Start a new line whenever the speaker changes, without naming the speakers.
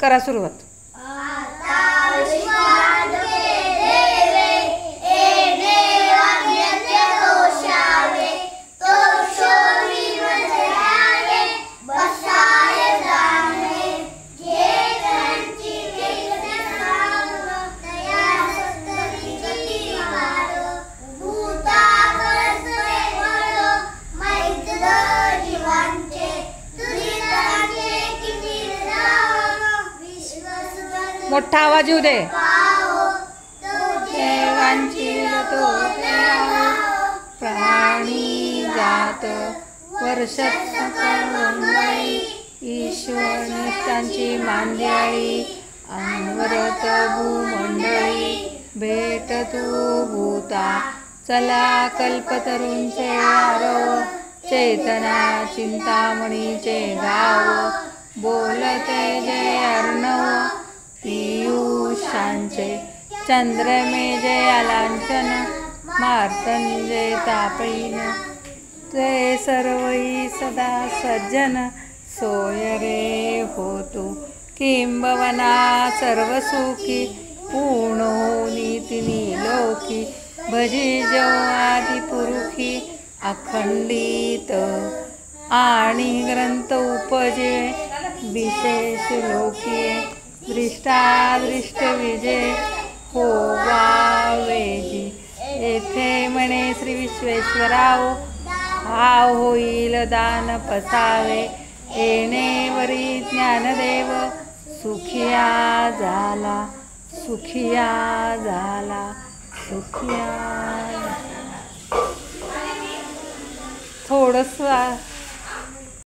करा सुरुवात. मोठा आवाज येऊ दे. देवांची प्राणी जात वर्षात ईश्वर निष्ठांची मांदियाळी अनवरत भूमंडळी भेट तू भूता चला कल्पतरूंचे आरव चेतना चिंतामणीचे गाव बोलते जय अर्णव पीयूषांचे चंद्रमे जय लांछन मार्तंजय तापईन ते सर्वई सदा सज्जन सोय रे होतु किंबवना सर्वसुखी पूर्ण होनी तिनी लोकी भजी जो आदिपुरुषी अखंडित आणि ग्रंथ उपजे विशेष लोकी दृष्टादृष्ट विजय हो वावेजी येथे म्हणे श्री विश्वेश्वराव हा होईल दान पसावे येणेवरी ज्ञानदेव सुखिया झाला सुखिया झाला सुखिया. थोडंसं